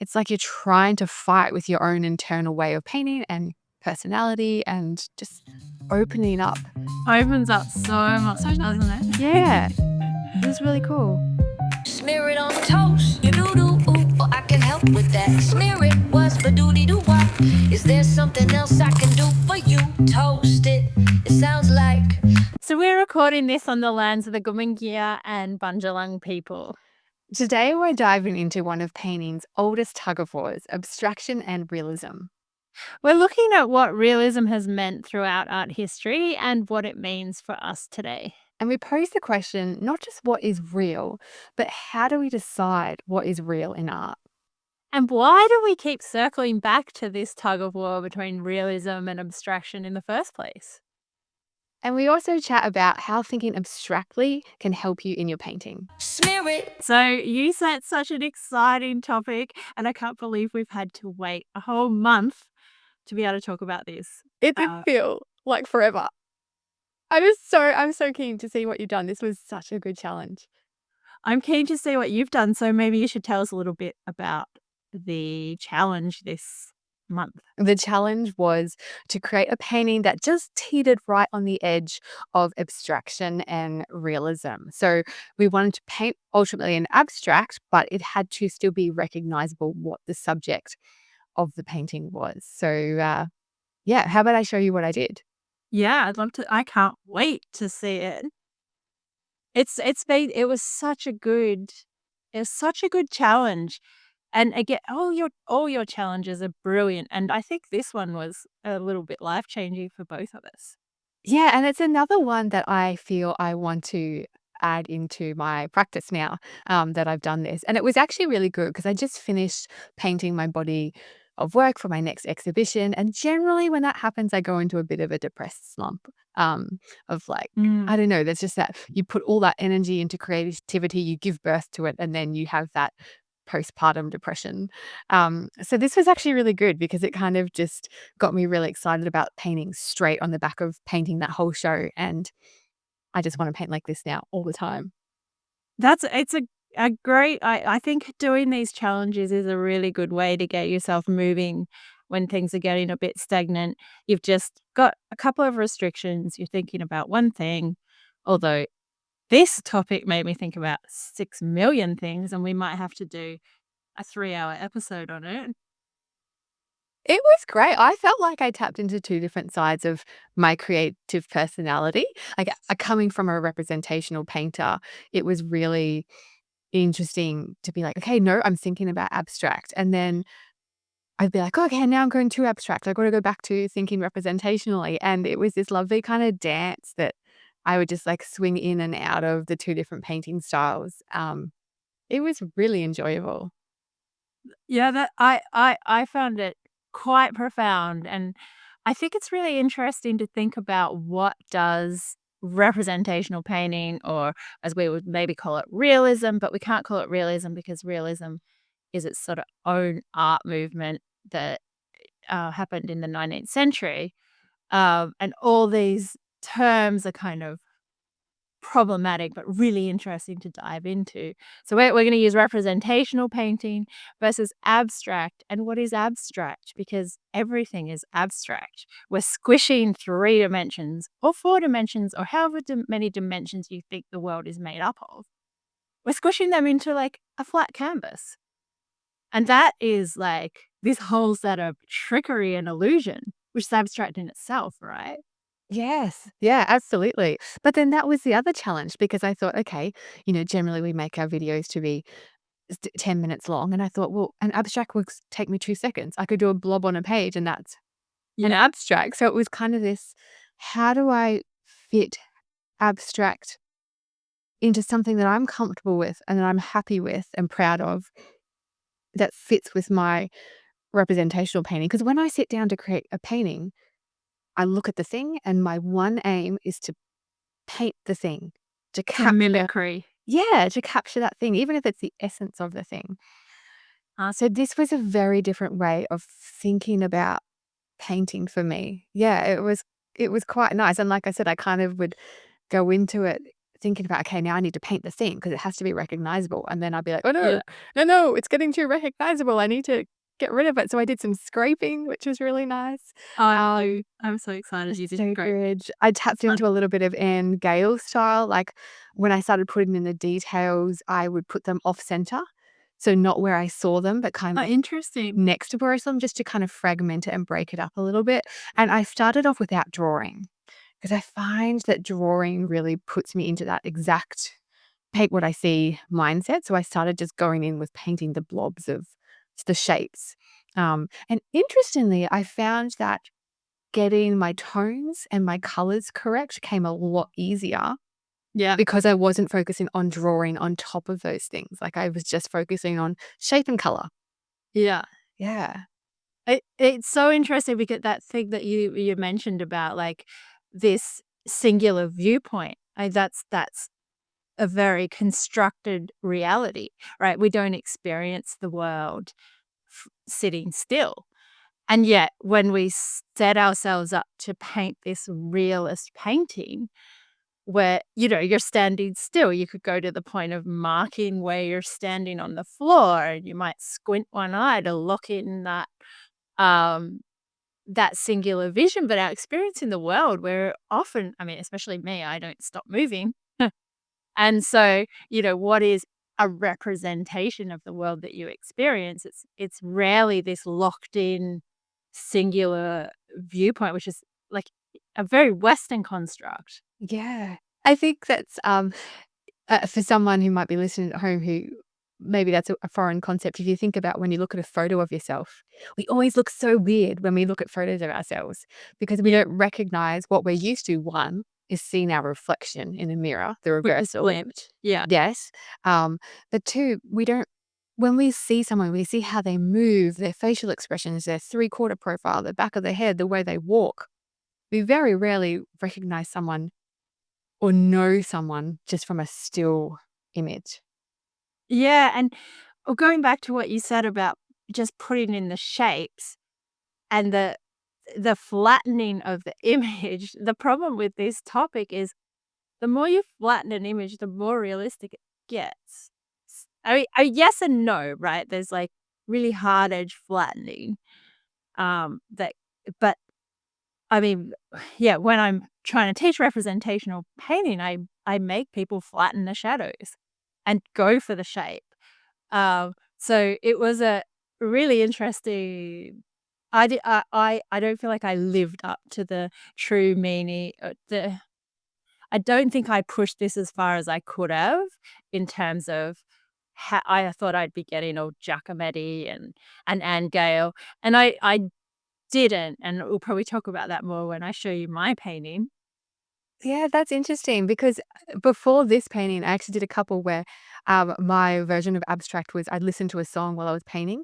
it's like you're trying to fight with your own internal way of painting and personality and just opening up. Opens up so much, doesn't it? Yeah, it was really cool. Smear it on toast, you do ooh, I can help with that. Smear it, what's for doody do what? Is there something else I can do for you? Toast it, it sounds like. So we're recording this on the lands of the Gumingia and Bundjalung people. Today we're diving into one of painting's oldest tug-of-wars, abstraction and realism. We're looking at what realism has meant throughout art history and what it means for us today. And we pose the question, not just what is real, but how do we decide what is real in art? And why do we keep circling back to this tug of war between realism and abstraction in the first place? And we also chat about how thinking abstractly can help you in your painting. Smear it. So you said such an exciting topic, and I can't believe we've had to wait a whole month to be able to talk about this. It did feel like forever. I'm so keen to see what you've done. This was such a good challenge. I'm keen to see what you've done, so maybe you should tell us a little bit about the challenge this month. The challenge was to create a painting that just teetered right on the edge of abstraction and realism. So we wanted to paint ultimately an abstract, but it had to still be recognizable what the subject of the painting was. So yeah, how about I show you what I did? Yeah, I'd love to. I can't wait to see it. It was such a good challenge. And again, all your challenges are brilliant, and I think this one was a little bit life-changing for both of us. Yeah, and it's another one that I feel I want to add into my practice now, that I've done this. And it was actually really good because I just finished painting my body of work for my next exhibition. And generally when that happens, I go into a bit of a depressed slump, of like, I don't know, there's just that you put all that energy into creativity, you give birth to it, and then you have that postpartum depression. So this was actually really good because it kind of just got me really excited about painting straight on the back of painting that whole show. And I just want to paint like this now all the time. It's a great I think doing these challenges is a really good way to get yourself moving when things are getting a bit stagnant. You've just got a couple of restrictions, you're thinking about one thing, although this topic made me think about 6 million things, and we might have to do a 3-hour episode on it. It was great. I felt like I tapped into two different sides of my creative personality. Like coming from a representational painter, it was really interesting to be like, okay, no, I'm thinking about abstract. And then I'd be like, okay, now I'm going too abstract. I've got to go back to thinking representationally. And it was this lovely kind of dance that I would just like swing in and out of the two different painting styles. It was really enjoyable. Yeah, that I found it quite profound, and I think it's really interesting to think about what does representational painting, or as we would maybe call it, realism, but we can't call it realism because realism is its sort of own art movement that happened in the 19th century. And all these terms are kind of problematic, but really interesting to dive into. So we're going to use representational painting versus abstract. And what is abstract? Because everything is abstract. We're squishing 3 dimensions or 4 dimensions or however many dimensions you think the world is made up of. We're squishing them into like a flat canvas. And that is like this whole set of trickery and illusion, which is abstract in itself, right? Yes. Yeah, absolutely. But then that was the other challenge because I thought, okay, generally we make our videos to be 10 minutes long. And I thought, well, an abstract would take me 2 seconds. I could do a blob on a page and that's an abstract. So it was kind of this, how do I fit abstract into something that I'm comfortable with and that I'm happy with and proud of that fits with my representational painting? Because when I sit down to create a painting, I look at the thing and my one aim is to paint the thing, to capture mimicry. Yeah, to capture that thing, even if it's the essence of the thing. So this was a very different way of thinking about painting for me. Yeah, it was quite nice. And like I said, I kind of would go into it thinking about, okay, now I need to paint the thing because it has to be recognizable. And then I'd be like, oh no, Yeah. no, it's getting too recognizable. I need to get rid of it. So I did some scraping, which was really nice. Um, I'm so excited you did so great. good. I tapped into a little bit of Anne Gale style. Like when I started putting in the details, I would put them off center. So not where I saw them, but kind Oh, of interesting. next to where I saw them, just to kind of fragment it and break it up a little bit. And I started off without drawing because I find that drawing really puts me into that exact paint what I see mindset. So I started just going in with painting the blobs of the shapes. And interestingly, I found that getting my tones and my colors correct came a lot easier Yeah. because I wasn't focusing on drawing on top of those things. Like I was just focusing on shape and color. Yeah. Yeah. It's so interesting because that thing that you mentioned about, like, this singular viewpoint, that's a very constructed reality, right? We don't experience the world sitting still. And yet, when we set ourselves up to paint this realist painting, where, you're standing still, you could go to the point of marking where you're standing on the floor, and you might squint one eye to look in um, that singular vision. But our experience in the world, we're often, I mean, especially me, I don't stop moving. And so, what is a representation of the world that you experience? It's rarely this locked in singular viewpoint, which is like a very Western construct. Yeah. I think that's for someone who might be listening at home who maybe that's a foreign concept. If you think about when you look at a photo of yourself, we always look so weird when we look at photos of ourselves because we don't recognize what we're used to. One is seeing our reflection in a mirror, the Which is reversal. flipped. Yeah. Yes. But two, we don't, when we see someone, we see how they move, their facial expressions, their three-quarter profile, the back of their head, the way they walk. We very rarely recognize someone or know someone just from a still image. Yeah, and going back to what you said about just putting in the shapes and the flattening of the image, the problem with this topic is the more you flatten an image, the more realistic it gets. Yes and no, right? There's like really hard edge flattening. That, but I mean, yeah, when I'm trying to teach representational painting, I make people flatten the shadows and go for the shape. So it was a really interesting. I don't feel like I lived up to the true meaning. I don't think I pushed this as far as I could have in terms of how I thought I'd be getting all Giacometti and Anne Gale, and I didn't, and we'll probably talk about that more when I show you my painting. Yeah, that's interesting because before this painting, I actually did a couple where my version of abstract was I listened to a song while I was painting.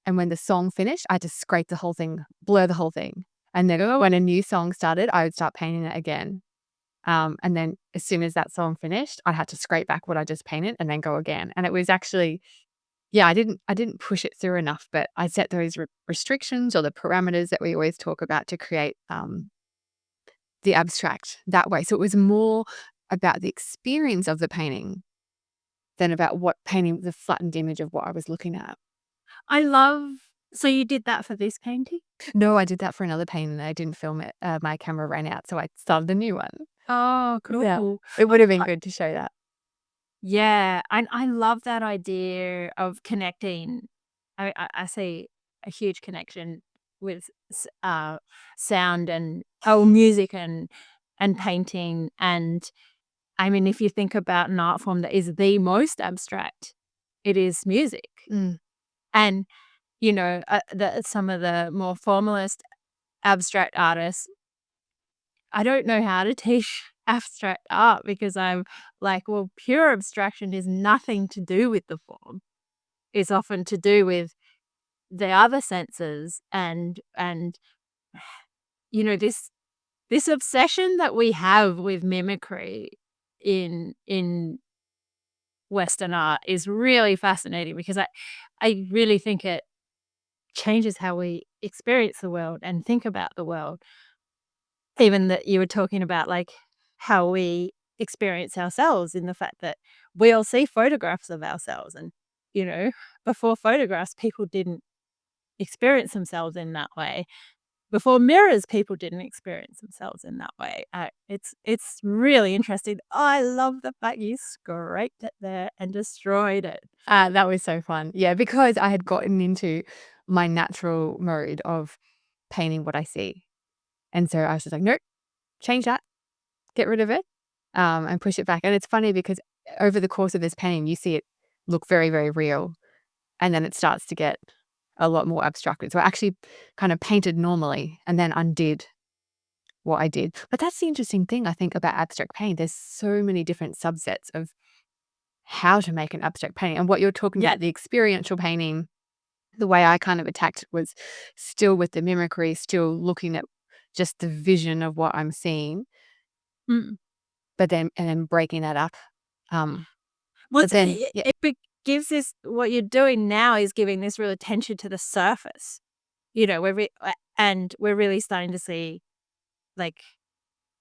And when the song finished, I just scrape the whole thing, blur the whole thing. And then Oh, when a new song started, I would start painting it again. And then as soon as that song finished, I had to scrape back what I just painted and then go again. And it was actually, yeah, I didn't push it through enough, but I set those restrictions or the parameters that we always talk about to create the abstract that way. So it was more about the experience of the painting than about what painting the flattened image of what I was looking at. I love so you did that for this painting? No, I did that for another painting. I didn't film it. My camera ran out, so I started a new one. Oh, Yeah. cool. It would have been I good to show that. Yeah, and I love that idea of connecting. I see a huge connection with sound and music and painting. And I mean, if you think about an art form that is the most abstract, it is music. Mm. And some of the more formalist abstract artists, I don't know how to teach abstract art because I'm like, well, pure abstraction is nothing to do with the form. It's often to do with the other senses and this obsession that we have with mimicry in Western art is really fascinating because I really think it changes how we experience the world and think about the world. Even that you were talking about, like, how we experience ourselves in the fact that we all see photographs of ourselves and, before photographs, people didn't experience themselves in that way. Before mirrors, people didn't experience themselves in that way. It's really interesting. I love the fact you scraped it there and destroyed it. That was so fun. Yeah, because I had gotten into my natural mode of painting what I see. And so I was just like, "Nope, change that, get rid of it, and push it back." And it's funny because over the course of this painting, you see it look very, very real, and then it starts to get a lot more abstracted. So I actually kind of painted normally and then undid what I did. But that's the interesting thing I think about abstract painting. There's so many different subsets of how to make an abstract painting. And what you're talking Yeah. about, the experiential painting, the way I kind of attacked it was still with the mimicry, still looking at just the vision of what I'm seeing, Mm. but then breaking that up. Well, But then, yeah, gives this what you're doing now is giving this real attention to the surface. And we're really starting to see, like,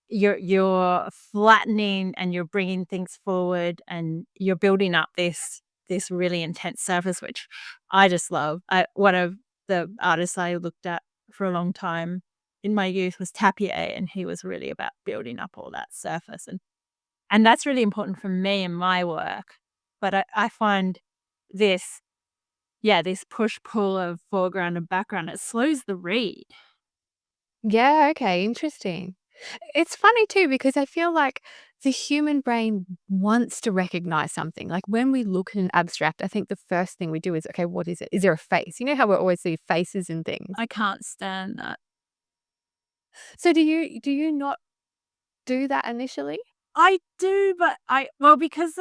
you're flattening and you're bringing things forward and you're building up this really intense surface, which I just love. One of the artists I looked at for a long time in my youth was Tapier, and he was really about building up all that surface, and that's really important for me in my work. But I find this, this push-pull of foreground and background, it slows the read. yeah, okay, interesting. It's funny too because I feel like the human brain wants to recognize something. Like when we look at an abstract, I think the first thing we do is, okay, what is it? Is there a face? You know how we always see faces and things. I can't stand that. So do you not do that initially? I do, but because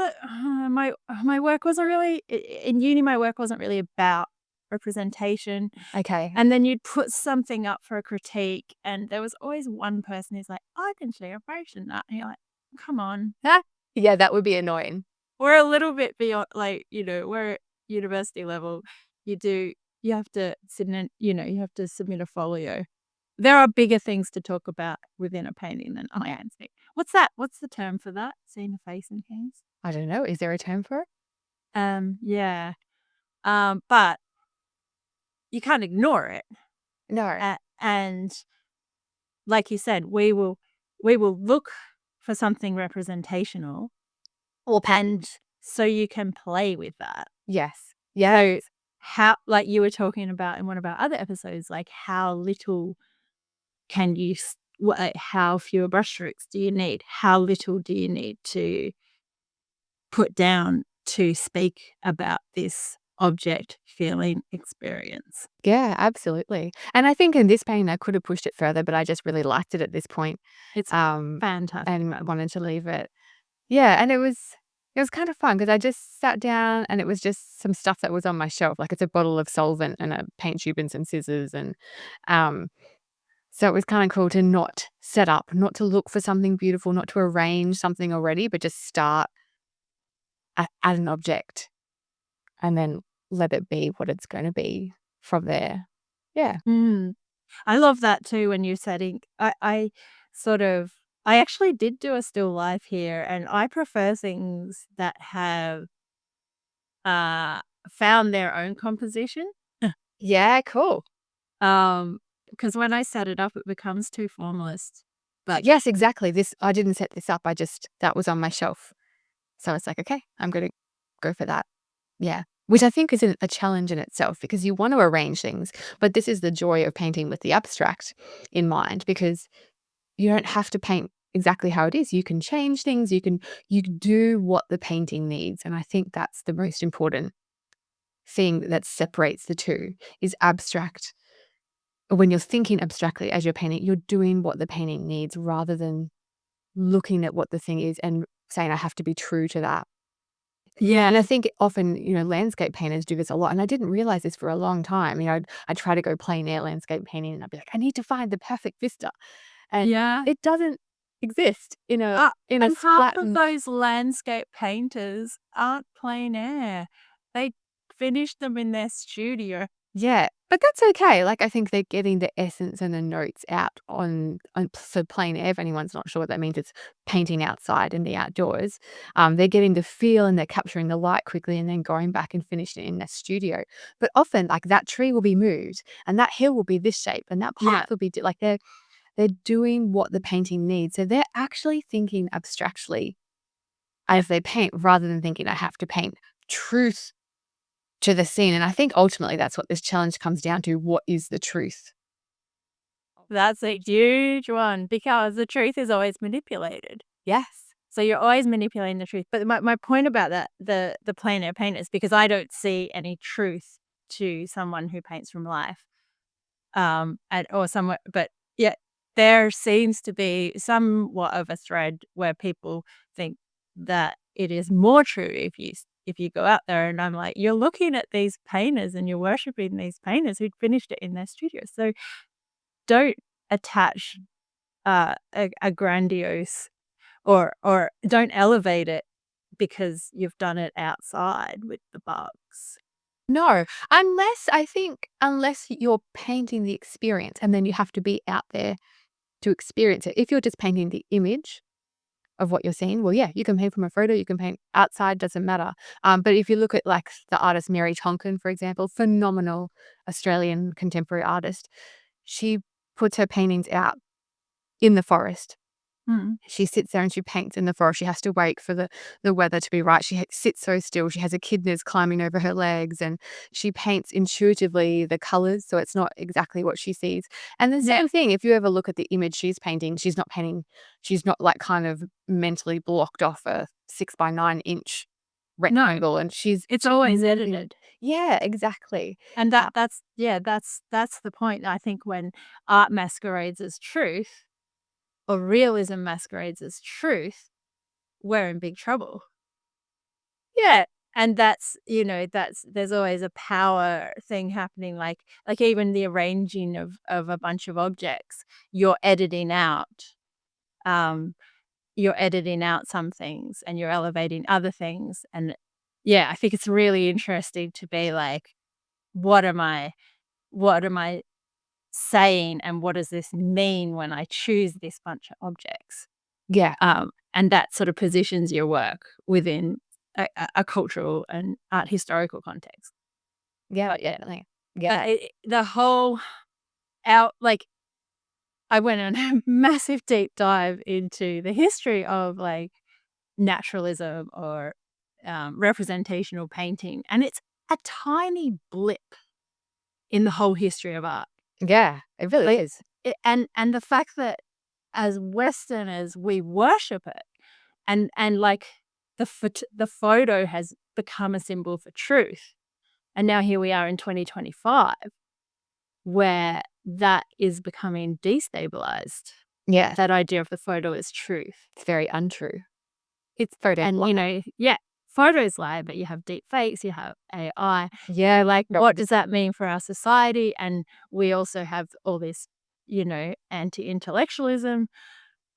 my work wasn't really in uni, my work wasn't really about representation. Okay. And then you'd put something up for a critique, and there was always one person who's like, "I can see a face in that." And you're like, "Come on." Ah, yeah, that would be annoying. We're a little bit beyond, like, we're at university level. You do you have to submit, you have to submit a folio. There are bigger things to talk about within a painting than I am seeing. What's that? What's the term for that? Seeing a face in things? I don't know. Is there a term for it? Yeah. But you can't ignore it. No. And like you said, we will look for something representational, and so you can play with that. Yes. So Yes. how, like you were talking about in one of our other episodes, like how little can you, how fewer brushstrokes do you need? How little do you need to put down to speak about this object, feeling, experience? Yeah, absolutely. And I think in this painting, I could have pushed it further, but I just really liked it at this point, It's um, fantastic. and wanted to leave it. Yeah, and it was kind of fun because I just sat down and it was just some stuff that was on my shelf, like it's a bottle of solvent and a paint tube and some scissors um, so it was kind of cool to not set up, not to look for something beautiful, not to arrange something already, but just start at an object and then let it be what it's gonna be from there. Yeah. Mm. I love that too when you're setting. I actually did do a still life here, and I prefer things that have uh found their own composition. Yeah, cool. Because when I set it up, it becomes too formalist. But Yes, exactly. This I didn't set this up, I just that was on my shelf. So it's like, "Okay, I'm gonna go for that." Yeah. Which I think is a challenge in itself because you want to arrange things, but this is the joy of painting with the abstract in mind because you don't have to paint exactly how it is. You can change things, you can do what the painting needs, and I think that's the most important thing that separates the two is abstract. When you're thinking abstractly as you're painting, you're doing what the painting needs rather than looking at what the thing is and saying, "I have to be true to that." Yeah, and I think often, landscape painters do this a lot, and I didn't realize this for a long time. I'd try to go plein air landscape painting, and I'd be like, "I need to find the perfect vista," and yeah. it doesn't exist in a And half of flattened. those landscape painters aren't plein air. They finish them in their studio. Yeah, but that's okay. Like, I think they're getting the essence and the notes out on for plein air. If anyone's not sure what that means, it's painting outside in the outdoors. They're getting the feel and they're capturing the light quickly and then going back and finishing it in their studio. But often, like, that tree will be moved and that hill will be this shape and that Yeah. path will be like they're doing what the painting needs. So they're actually thinking abstractly as they paint rather than thinking I have to paint truth to the scene, and I think ultimately that's what this challenge comes down to. What is the truth? That's a huge one because the truth is always manipulated. Yes. So you're always manipulating the truth. But my point about that, the plein air painters, because I don't see any truth to someone who paints from life, at or somewhat, but yet there seems to be somewhat of a thread where people think that it is more true if you go out there, and I'm like, you're looking at these painters and you're worshiping these painters who'd finished it in their studio. So don't attach a grandiose or don't elevate it because you've done it outside with the bugs. No, unless you're painting the experience and then you have to be out there to experience it. If you're just painting the image of what you're seeing, well, yeah, you can paint from a photo, you can paint outside, doesn't matter. But if you look at like the artist Mary Tonkin, for example, phenomenal Australian contemporary artist, she puts her paintings out in the forest. Mm. She sits there and she paints in the forest. She has to wait for the weather to be right. She sits so still. She has echidnas climbing over her legs, and she paints intuitively the colors, so it's not exactly what she sees. And the Yeah. same thing, if you ever look at the image she's painting, she's not like kind of mentally blocked off a 6 by 9 inch No, rectangle, and it's she's always moving. edited. Yeah, exactly. And Uh, that's the point. I think when art masquerades as truth or realism masquerades as truth, we're in big trouble. Yeah, and that's, that's there's always a power thing happening, like even the arranging of a bunch of objects, you're editing out, um, you're editing out some things and you're elevating other things, and yeah, I think it's really interesting to be like, what am I saying, and what does this mean when I choose this bunch of objects? yeah, And that sort of positions your work within a cultural and art historical context. yeah, yeah, like, yeah, The whole out like I went on a massive deep dive into the history of like naturalism or representational painting, and it's a tiny blip in the whole history of art. yeah. It really Like, is. and the fact that as Westerners, we worship it, and, like, the photo has become a symbol for truth, and now here we are in 2025, where that is becoming destabilized, Yeah, that idea of the photo as truth. it's very untrue. It's photo. And, yeah, photos lie, but you have deep fakes, you have AI. Yeah, Like, no, what does that mean for our society? And we also have all this, anti-intellectualism.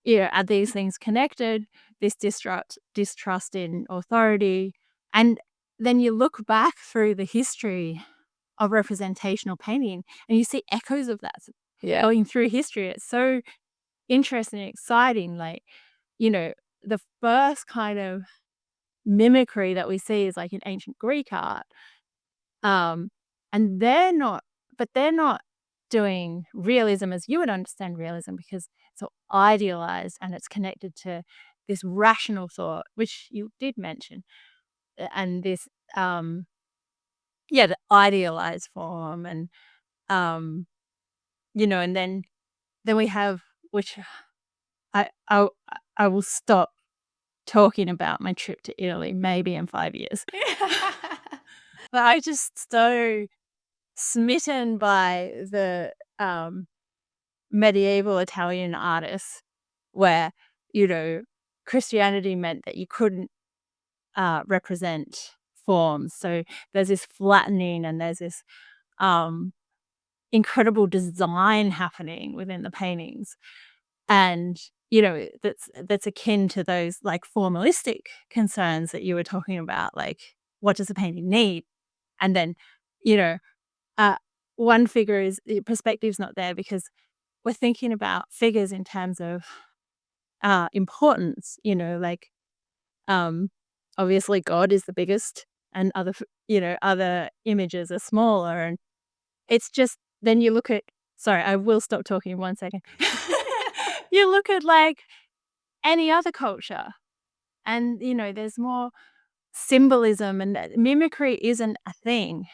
Are these things connected? This distrust in authority. And then you look back through the history of representational painting and you see echoes of that yeah, going through history. It's so interesting and exciting. Like, you know, the first kind of mimicry that we see is like in ancient Greek art. Um, and they're not doing realism as you would understand realism because it's so idealized and it's connected to this rational thought, which you did mention, and this, yeah, the idealized form, and um, and then we have, which I I will stop talking about my trip to Italy maybe in 5 years, but I just so smitten by the medieval Italian artists where, you know, Christianity meant that you couldn't represent forms. So there's this flattening and there's this um, incredible design happening within the paintings. And, that's akin to those like formalistic concerns that you were talking about. Like, what does a painting need? And then, you know, one figure is perspective's not there because we're thinking about figures in terms of importance, like obviously God is the biggest and other images are smaller, and it's just then you look at sorry, I will stop talking in 1 second. You look at like any other culture and there's more symbolism and mimicry isn't a thing.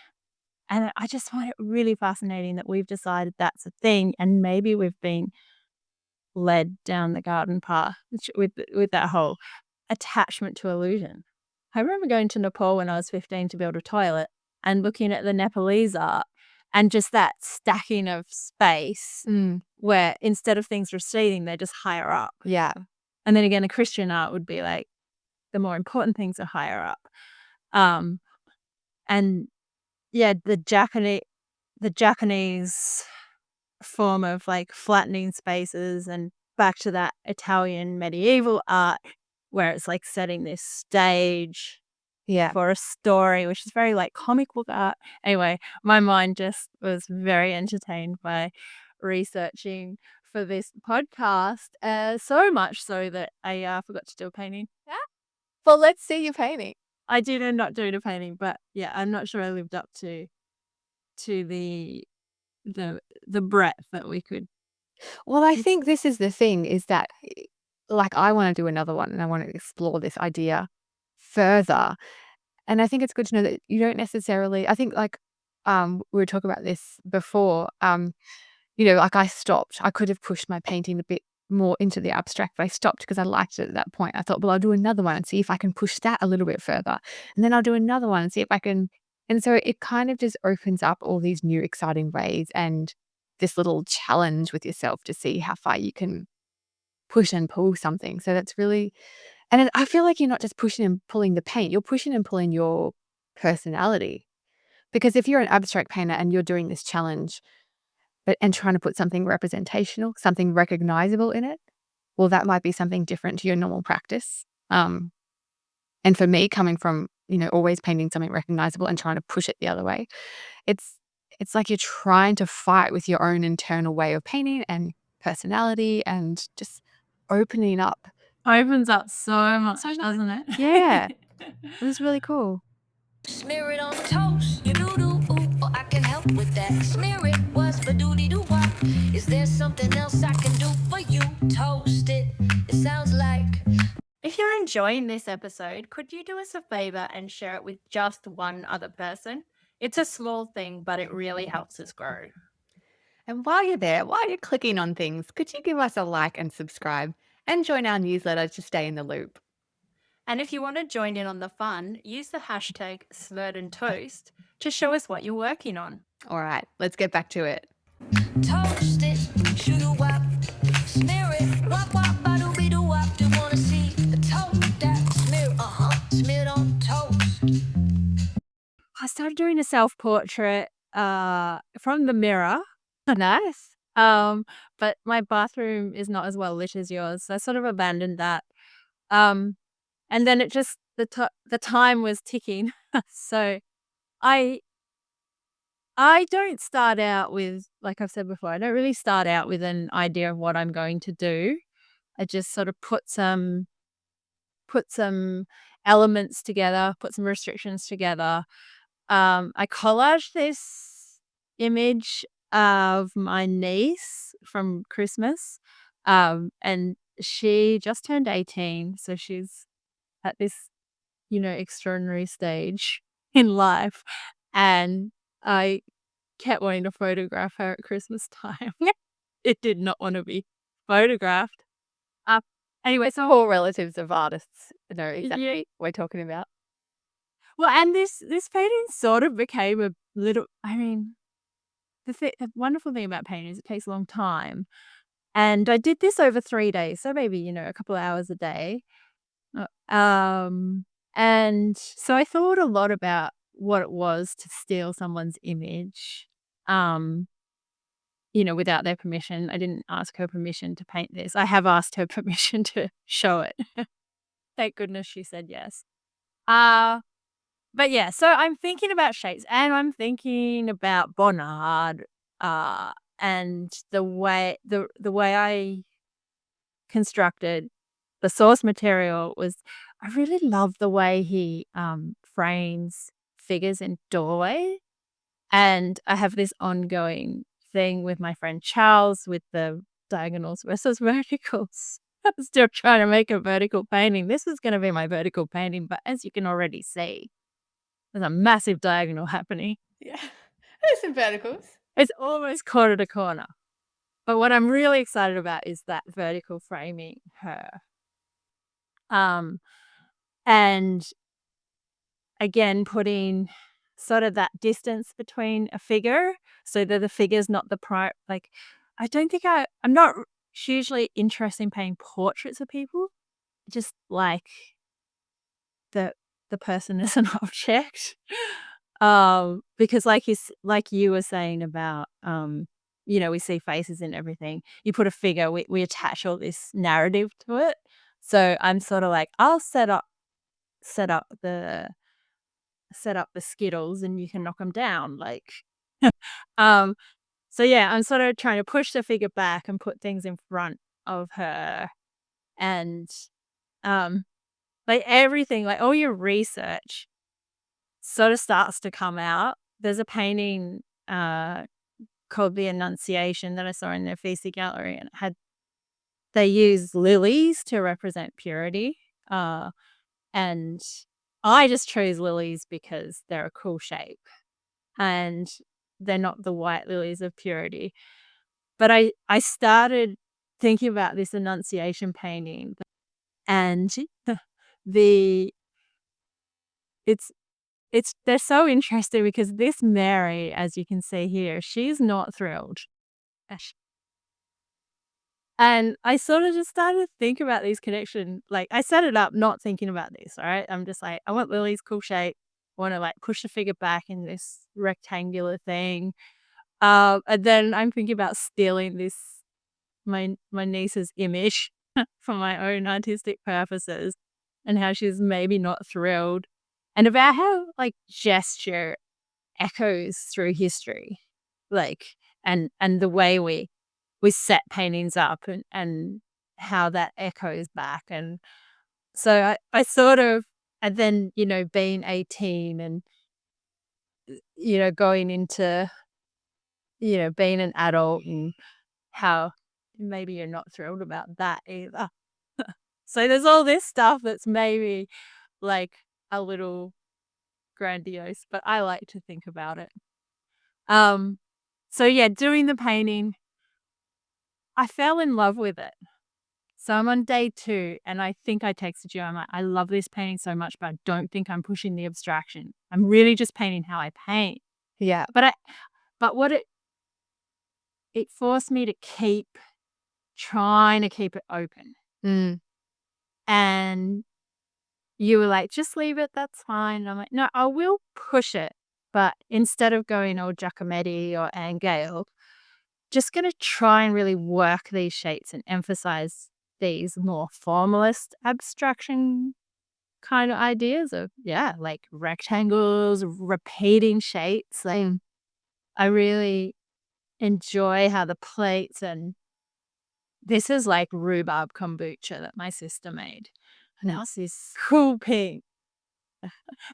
And I just find it really fascinating that we've decided that's a thing, and maybe we've been led down the garden path with that whole attachment to illusion. I remember going to Nepal when I was 15 to build a toilet and looking at the Nepalese art and just that stacking of space where instead of things receding, they're just higher up. Yeah. And then again, the Christian art would be like the more important things are higher up. And yeah, the Japanese form of like flattening spaces and back to that Italian medieval art where it's like setting this stage for a story, which is very like comic book art. Anyway, my mind just was very entertained by researching for this podcast, so much so that I forgot to do a painting. Yeah. Well, let's see your painting. I did end up doing a painting, but yeah, I'm not sure I lived up to the breadth that we could. Well, I think this is the thing is that, like, I wanna do another one, and I wanna explore this idea further, and I think it's good to know that you don't necessarily I think, like, we were talking about this before, like, I stopped. I could have pushed my painting a bit more into the abstract, but I stopped because I liked it at that point. I thought, "Well, I'll do another one and see if I can push that a little bit further, and then I'll do another one and see if I can." And so it kind of just opens up all these new exciting ways and this little challenge with yourself to see how far you can push and pull something. So that's really and I feel like you're not just pushing and pulling the paint, you're pushing and pulling your personality. Because if you're an abstract painter and you're doing this challenge, and trying to put something representational, something recognizable in it, well, that might be something different to your normal practice. And for me, coming from, always painting something recognizable and trying to push it the other way, it's it's like you're trying to fight with your own internal way of painting and personality and just opening up. Opens up so much, So much. doesn't it? Yeah. It was really cool. Smear it on toast, you do ooh, I can help with that. Smear it was for doody doo wop. Is there something else I can do for you? Toast it. It sounds like. If you're enjoying this episode, could you do us a favor and share it with just one other person? It's a small thing, but it really helps us grow. And while you're there, while you're clicking on things, could you give us a like and subscribe and join our newsletter to stay in the loop? And if you want to join in on the fun, use the hashtag #SmurredandToast to show us what you're working on. All right, let's get back to it. Toast it, shoo doo wop. Smear it, wop wop, ba doo be doo wop. Do wanna see the toast that smear, smeared on toast. I started doing a self-portrait from the mirror. Nice. But my bathroom is not as well lit as yours, so I sort of abandoned that. And then it just the time was ticking. So I don't start out with, like I've said before, I don't really start out with an idea of what I'm going to do. I just sort of put some elements together, put some restrictions together. I collaged this image of my niece from Christmas. And she just turned 18, so she's at this, extraordinary stage in life. And I kept wanting to photograph her at Christmas time. It did not want to be photographed. Anyway, so All relatives of artists know exactly yeah, what we're talking about. well, and this painting sort of became a little. I mean, the wonderful thing about painting is it takes a long time, and I did this over 3 days, so maybe a couple of hours a day. And so I thought a lot about what it was to steal someone's image, without their permission. I didn't ask her permission to paint this. I have asked her permission to show it. Thank goodness she said yes. But yeah, so I'm thinking about shapes and I'm thinking about Bonnard, and the way I constructed the source material was I really love the way he frames figures in doorway. And I have this ongoing thing with my friend Charles with the diagonals versus verticals. I'm still trying to make a vertical painting. This is going to be my vertical painting, but as you can already see, there's a massive diagonal happening. Yeah. There's some verticals. It's almost corner to corner. But what I'm really excited about is that vertical framing her. And again, putting sort of that distance between a figure so that the figure's not the like, I don't think I'm not hugely interested in painting portraits of people, just like the the person as an object. Because like you were saying about, we see faces and everything. You put a figure, we attach all this narrative to it. So I'm sort of like, I'll set up the Skittles and you can knock them down, like, um, so yeah, I'm sort of trying to push the figure back and put things in front of her and, um, like, everything, like, all your research sort of starts to come out. There's a painting, called The Annunciation that I saw in the Uffizi Gallery, and they use lilies to represent purity, and I just chose lilies because they're a cool shape. And they're not the white lilies of purity. But I started thinking about this Annunciation painting, and the it's they're so interesting because this Mary, as you can see here, she's not thrilled. Ash And I sort of just started to think about these connection like, I set it up not thinking about this, alright? I'm just like, I want lilies, cool shape, wanna, like, push the figure back in this rectangular thing. And then I'm thinking about stealing this my niece's image for my own artistic purposes and how she's maybe not thrilled, and about how, like, gesture echoes through history, like, and the way we set paintings up and how that echoes back, and so I sort of and then, being 18 and, going into, being an adult and how maybe you're not thrilled about that either. So there's all this stuff that's maybe, like, a little grandiose, but I like to think about it. Um, so yeah, doing the painting, I fell in love with it. So I'm on day 2, and I think I texted you, I'm like, "I love this painting so much, but I don't think I'm pushing the abstraction. I'm really just painting how I paint." Yeah. But what it forced me to keep trying to keep it open. Mm. And you were like, "Just leave it, that's fine." And I'm like, "No, I will push it, but instead of going all Giacometti or Angale, just gonna try and really work these shapes and emphasize these more formalist abstraction kind of ideas of, yeah, like rectangles, repeating shapes." Like, I really enjoy how the plates and this is like rhubarb kombucha that my sister made. And that was this cool pink.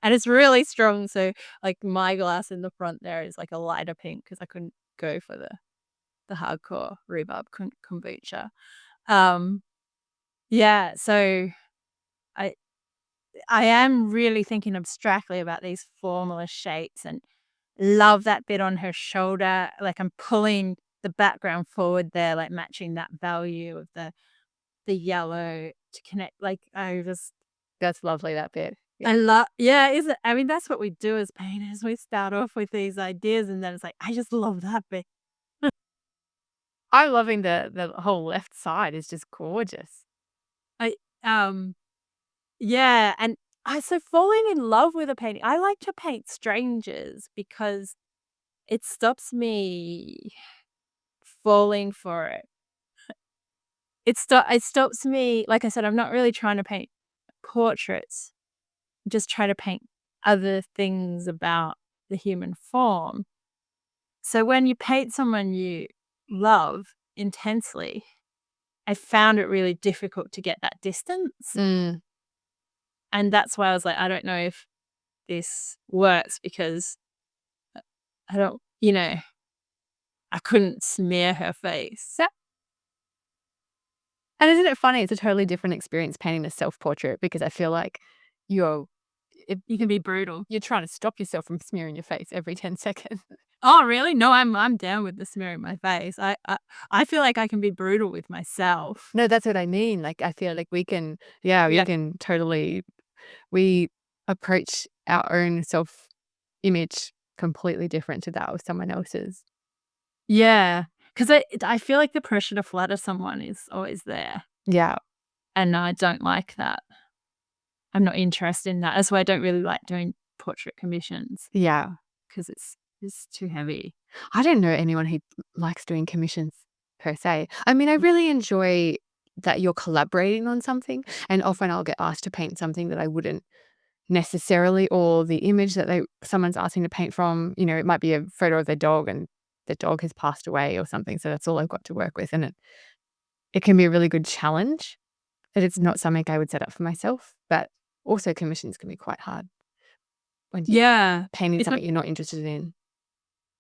And it's really strong, so, like, my glass in the front there is, like, a lighter pink because I couldn't go for the hardcore rhubarb kombucha. Um, yeah, so I I am really thinking abstractly about these formalist shapes and love that bit on her shoulder, like, I'm pulling the background forward there, like, matching that value of the yellow to connect, like, I just That's lovely, that bit. Yeah. I love yeah, is it I mean, that's what we do as painters. We start off with these ideas and then it's like, I just love that bit. I'm loving the whole left side is just gorgeous. I um yeah, and I so falling in love with a painting. I like to paint strangers because it stops me falling for it. It stops me like I said, I'm not really trying to paint portraits. I'm just trying to paint other things about the human form. So when you paint someone you love intensely, I found it really difficult to get that distance. Mm. And that's why I was like, I don't know if this works because I don't, I couldn't smear her face. Yeah. And isn't it funny? It's a totally different experience painting a self-portrait because I feel like you're You can be brutal. you're trying to stop yourself from smearing your face every 10 seconds. Oh, really? No, I'm down with the smearing my face. I feel like I can be brutal with myself. No, that's what I mean. Like, I feel like we can we can totally we approach our own self-image completely different to that of someone else's. Yeah, because I feel like the pressure to flatter someone is always there, Yeah. and I don't like that. I'm not interested in that. That's why I don't really like doing portrait commissions Yeah. because it's too heavy. I don't know anyone who likes doing commissions per se. I mean, I really enjoy that you're collaborating on something, and often I'll get asked to paint something that I wouldn't necessarily, or the image that someone's asking to paint from, it might be a photo of their dog and the dog has passed away or something, so that's all I've got to work with, and it can be a really good challenge, that it's not something I would set up for myself, but also commissions can be quite hard when you're Yeah. painting It's not something you're not interested in.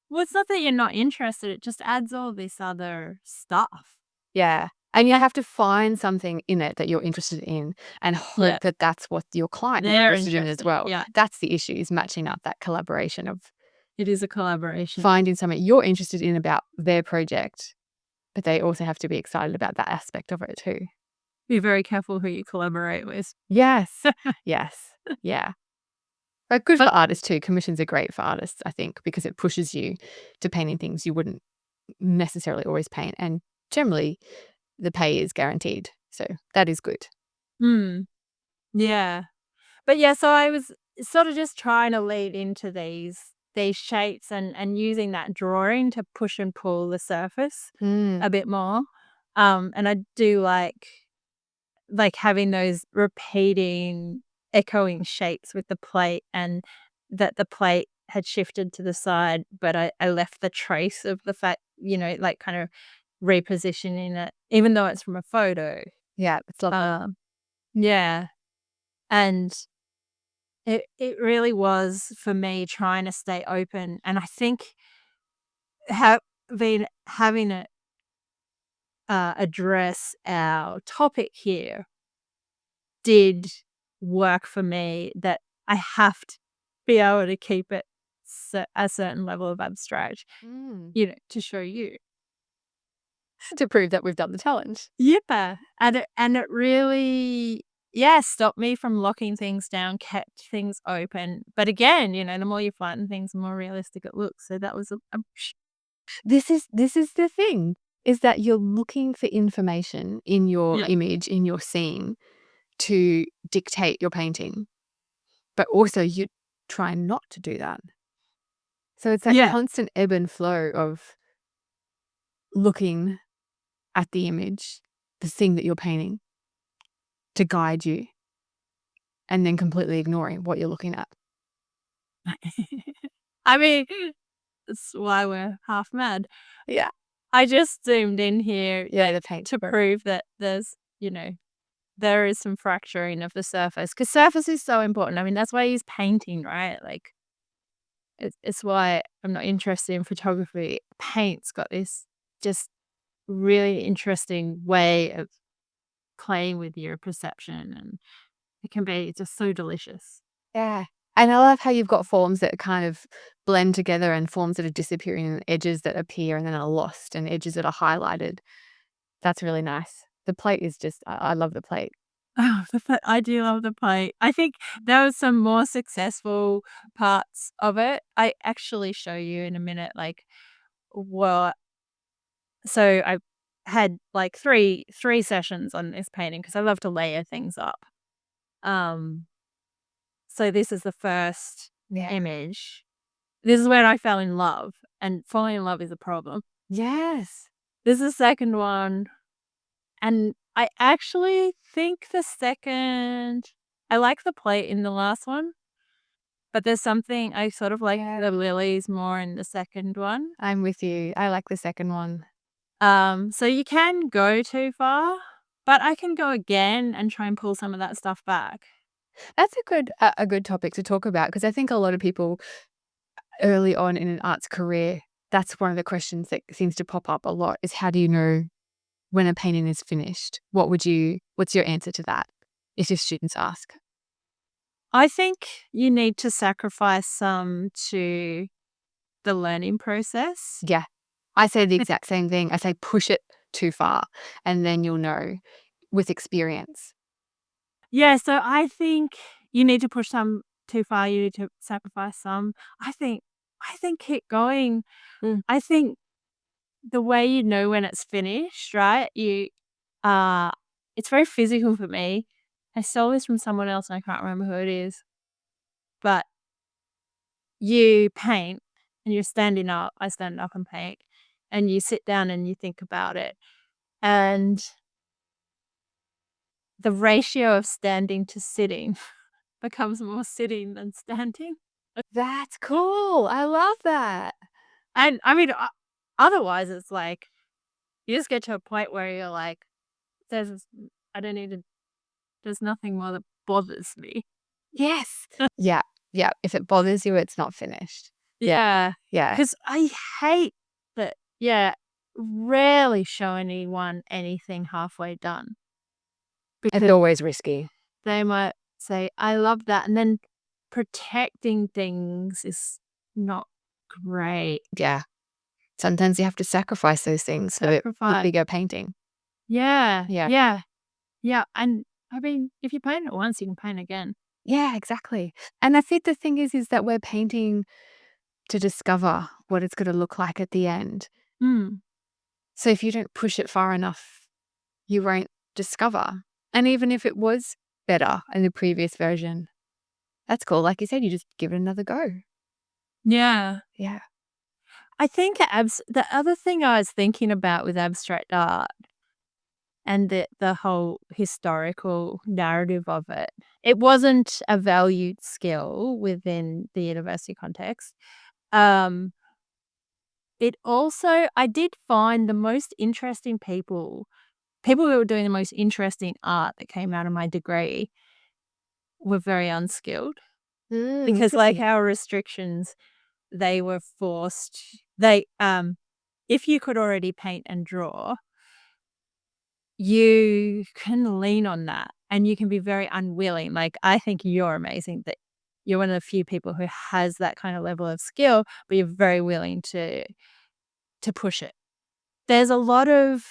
well, it's not that you're not interested, it just adds all this other stuff. Yeah, and you have to find something in it that you're interested in and Yeah. hope that that's what your client is They're interested in as interested, well. yeah. That's the issue, is matching up that collaboration of It is a collaboration. finding something you're interested in about their project, but they also have to be excited about that aspect of it too. Be very careful who you collaborate with. Yes. Yes. Yeah. But good for artists too. Commissions are great for artists, I think, because it pushes you to painting things you wouldn't necessarily always paint, and generally the pay is guaranteed. So that is good. Mm, yeah. But yeah, so I was sort of just trying to lead into these shapes and using that drawing to push and pull the surface Mm. a bit more. And I do like having those repeating, echoing shapes with the plate, and that the plate had shifted to the side, but I left the trace of the fact, like kind of repositioning it, even though it's from a photo. Yeah, it's lovely. Yeah. And it really was for me trying to stay open, and I think having it address our topic here did work for me, that I have to be able to keep it a certain level of abstract, Mm. to show you. To prove that we've done the challenge. Yeah, and it really, stopped me from locking things down, kept things open. But again, the more you flatten things, the more realistic it looks. So that was a This is the thing, is that you're looking for information in your Yeah. image, in your scene, to dictate your painting, but also you try not to do that. So it's that Yeah. constant ebb and flow of looking at the image, the thing that you're painting, to guide you, and then completely ignoring what you're looking at. I mean, that's why we're half mad. Yeah. I just zoomed in here Yeah, the paint. to prove that there is some fracturing of the surface, because surface is so important. I mean, that's why I use painting, right? Like, it's why I'm not interested in photography. Paint's got this just really interesting way of playing with your perception, and it can be just so delicious. Yeah. And I love how you've got forms that kind of blend together and forms that are disappearing and edges that appear and then are lost and edges that are highlighted. That's really nice. The plate is just, I love the plate. Oh, I do love the plate. I think there was some more successful parts of it. I actually show you in a minute, like, what. So I had like three sessions on this painting because I love to layer things up. Um, so this is the first Yeah. image. This is when I fell in love, and falling in love is a problem. Yes. This is the second one, and I actually think I like the plate in the last one, But there's something I sort of like the lilies more in the second one. I'm with you. I like the second one. So you can go too far, but I can go again and try and pull some of that stuff back. That's a good topic to talk about because I think a lot of people early on in an arts career, that's one of the questions that seems to pop up a lot is how do you know when a painting is finished? What's your answer to that if your students ask? I think you need to sacrifice some to the learning process. Yeah. I say the exact same thing. I say push it too far and then you'll know with experience. Yeah, so I think you need to push some too far, you need to sacrifice some. I think keep going. Mm. I think the way you know when it's finished, right? Uh it's very physical for me. I saw this from someone else and I can't remember who it is. But you paint and you're standing up, I stand up and paint, and you sit down and you think about it. And the ratio of standing to sitting becomes more sitting than standing. That's cool. I love that. And I mean, otherwise, it's like you just get to a point where you're like, there's, I don't need to, there's nothing more that bothers me. Yes. Yeah. Yeah. If it bothers you, it's not finished. Yeah. Yeah. Because I hate that, yeah, rarely show anyone anything halfway done. It's Because always risky. they might say, I love that. And then protecting things is not great. Yeah. Sometimes you have to sacrifice those things for the Sacrifice. bigger painting. Yeah. Yeah. Yeah. Yeah. And I mean, if you paint it once, you can paint again. Yeah, exactly. And I think the thing is that we're painting to discover what it's going to look like at the end. Mm. So if you don't push it far enough, you won't discover. And even if it was better in the previous version, that's cool. Like you said, you just give it another go. Yeah. Yeah. I think the other thing I was thinking about with abstract art and the whole historical narrative of it, it wasn't a valued skill within the university context. Um, it also, I did find the most interesting people who were doing the most interesting art that came out of my degree were very unskilled because, like, Interesting. our restrictions, they were forced. If you could already paint and draw, you can lean on that and you can be very unwilling. Like, I think you're amazing that you're one of the few people who has that kind of level of skill, but you're very willing to push it. There's a lot of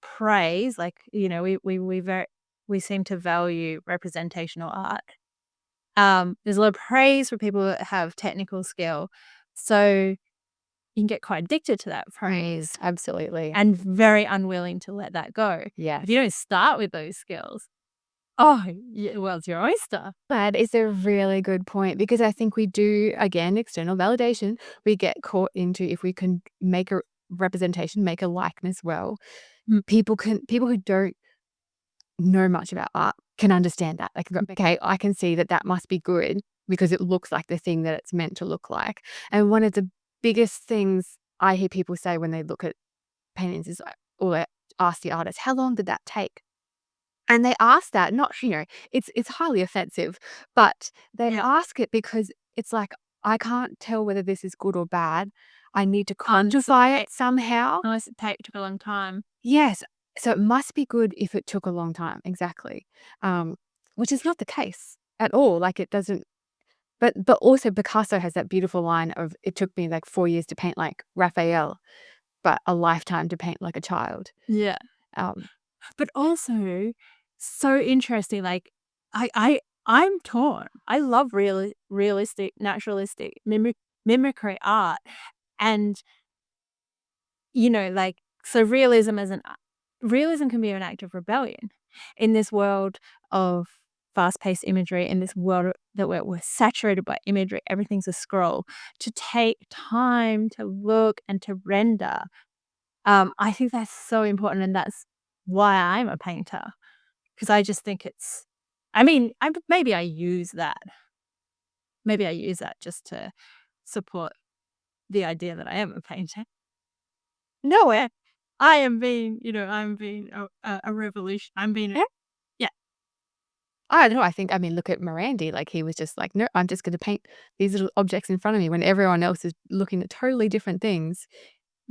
praise, like, we seem to value representational art. There's a lot of praise for people that have technical skill. So you can get quite addicted to that praise Absolutely. and very unwilling to let that go. Yeah. If you don't start with those skills, oh, yeah, well, it's your oyster. That is a really good point because I think we do, again, external validation. We get caught into if we can make a representation, make a likeness well, Mm. people who don't know much about art can understand that. They can go, okay, I can see that that must be good because it looks like the thing that it's meant to look like. And one of the biggest things I hear people say when they look at paintings is like, or they ask the artist, how long did that take? And they ask that, not, it's highly offensive, but they Yeah. ask it because it's like, I can't tell whether this is good or bad. I need to Unless quantify it somehow. Unless it took a long time. Yes. So it must be good if it took a long time. Exactly. Which is not the case at all. Like it doesn't, but also Picasso has that beautiful line of, it took me like 4 years to paint like Raphael, but a lifetime to paint like a child. Yeah. Um, But also, so interesting, like, I'm torn. I love realistic, naturalistic mimicry art, and, like, so realism can be an act of rebellion in this world of fast-paced imagery, in this world that we're saturated by imagery, everything's a scroll. To take time to look and to render, I think that's so important, and that's why I'm a painter, because I just think maybe I use that maybe I use that just to support the idea that I am a painter. Nowhere. I am being, I'm being a revolution. I'm being, yeah, I don't know, I mean, look at Morandi, like, he was just like, "No, I'm just gonna paint these little objects in front of me," when everyone else is looking at totally different things.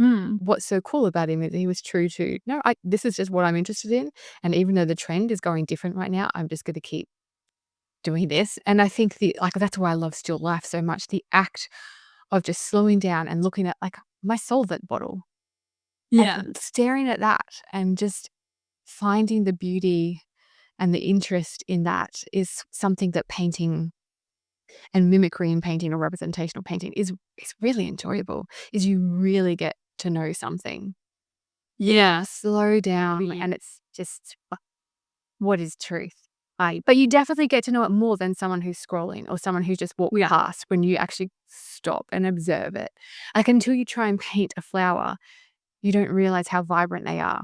mm, What's so cool about him is he was true to, "No, this is just what I'm interested in, and even though the trend is going different right now, I'm just gonna keep doing this." And I think that's why I love still life so much, the act of just slowing down and looking at, like, my solvent bottle yeah, and staring at that and just finding the beauty and the interest in that is something that painting and mimicry in painting or representational painting is really enjoyable, is you really get to know something. yeah, Slow down really, and it's just what is truth? But you definitely get to know it more than someone who's scrolling or someone who just walked yeah, past when you actually stop and observe it. Like, until you try and paint a flower, you don't realize how vibrant they are.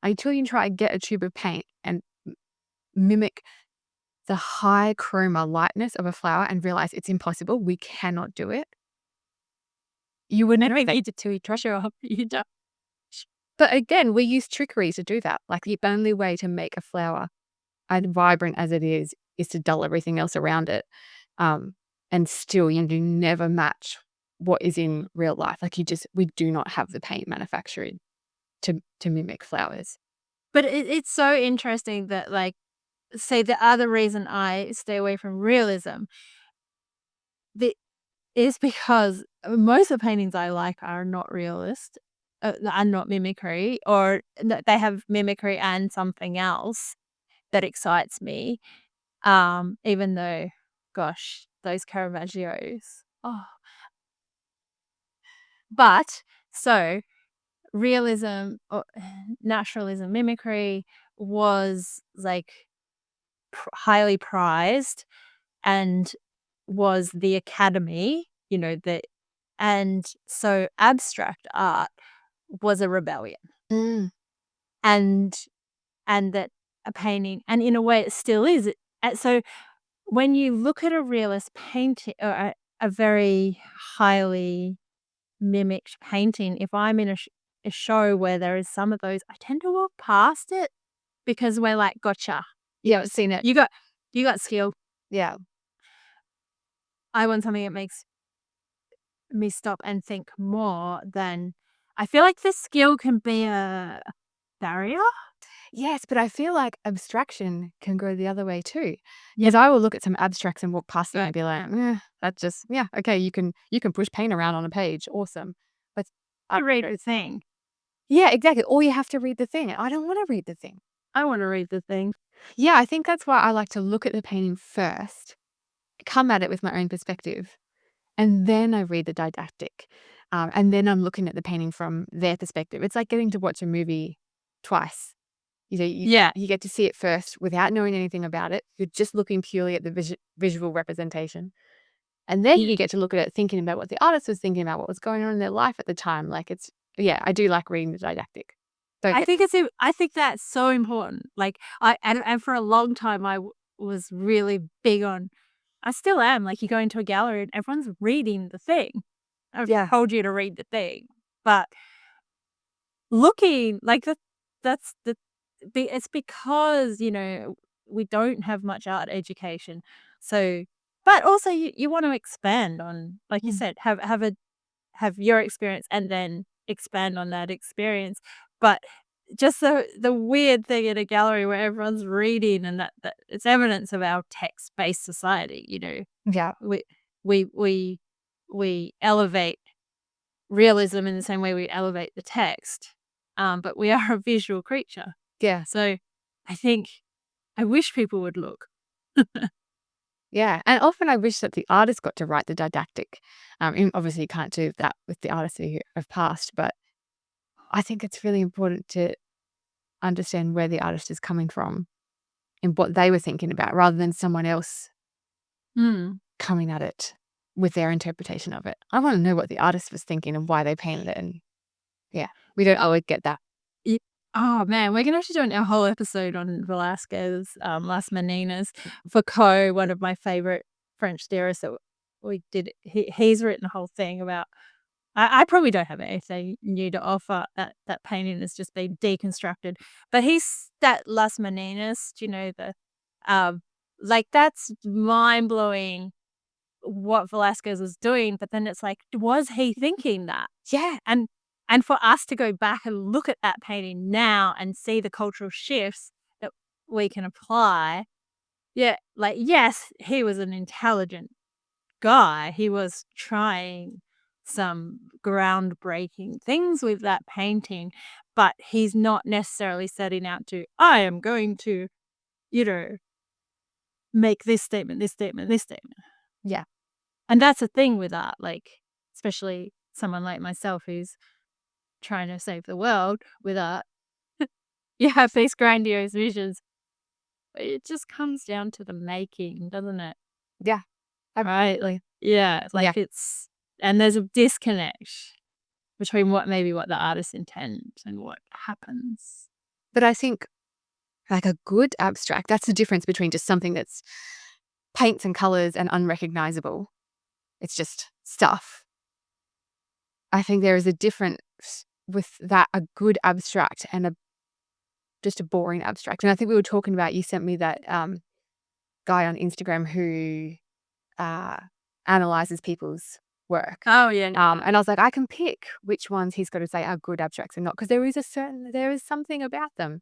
Until you try and get a tube of paint and mimic the high chroma lightness of a flower and realize it's impossible, we cannot do it. You would I never. don't need it to treasure up. You don't. But again, we use trickery to do that. Like, the only way to make a flower as vibrant as it is to dull everything else around it. Um, and still, you never match what is in real life. Like, we do not have the paint manufacturing to mimic flowers. But it's so interesting that, like, say the other reason I stay away from realism the, is because most of the paintings I like are not realist, are not mimicry, or they have mimicry and something else that excites me. Even though, gosh, those Caravaggios. Oh, but so realism or naturalism, mimicry was like highly prized and was the academy, that, and so abstract art was a rebellion, Mm. and that a painting, and in a way it still is. So when you look at a realist painting or a very highly mimicked painting, if I'm in a show where there is some of those, I tend to walk past it because we're like, gotcha. Yeah, I've seen it. You got you got skill. Yeah. I want something that makes me stop and think more than, I feel like the skill can be a barrier. Yes, but I feel like abstraction can go the other way too. Yeah. Because I will look at some abstracts and walk past them and Right. be like, that just, yeah, okay, you can push paint around on a page. Awesome. But I read a thing. yeah, exactly. Or you have to read the thing. I don't want to read the thing. I want to read the thing. Yeah, I think that's why I like to look at the painting first, come at it with my own perspective, and then I read the didactic. And then I'm looking at the painting from their perspective. It's like getting to watch a movie twice. Yeah. You get to see it first without knowing anything about it. You're just looking purely at the visual representation. And then you get to look at it thinking about what the artist was thinking about, what was going on in their life at the time. Like, yeah, I do like reading the didactic. Don't get I think that's so important. Like, and for a long time was really big on, I still am, like, you go into a gallery and everyone's reading the thing. I've Yeah. told you to read the thing, but looking like that's the it's because, we don't have much art education. So, but also you want to expand on, like you Mm. said, have your experience and then expand on that experience. But just the weird thing in a gallery where everyone's reading, and that it's evidence of our text-based society. Yeah. We we elevate realism in the same way we elevate the text. But we are a visual creature. Yeah. So I think I wish people would look. Yeah. And often I wish that the artist got to write the didactic. And obviously, you can't do that with the artists who have passed, but I think it's really important to understand where the artist is coming from and what they were thinking about rather than someone else Mm. coming at it with their interpretation of it. I want to know what the artist was thinking and why they painted it. And yeah, we don't always get that. Ye Oh, man, we're gonna have to do a whole episode on Velasquez, Las Meninas, Foucault, one of my favorite French theorists. we did. He's written a whole thing about. I probably don't have anything new to offer. That painting has just been deconstructed. But he's that Las Meninas, the like that's mind blowing what Velasquez was doing. But then it's like, was he thinking that? Yeah. And for us to go back and look at that painting now and see the cultural shifts that we can apply. Yeah, like yes, he was an intelligent guy. He was trying some groundbreaking things with that painting, but he's not necessarily setting out to, I am going to, make this statement, this statement, this statement. Yeah. And that's the thing with art, like, especially someone like myself who's trying to save the world with art. You have these grandiose visions. But it just comes down to the making, doesn't it? Yeah. Right? Like, yeah, like Yeah. and there's a disconnect between what the artist intends and what happens. But I think like a good abstract, that's the difference between just something that's paints and colors and unrecognizable. It's just stuff. I think there is a difference with that, a good abstract and just a boring abstract. And I think we were talking about, you sent me that guy on Instagram who analyzes people's work. Oh, yeah. And I was like, I can pick which ones he's got to say are good abstracts and not, because there is something about them.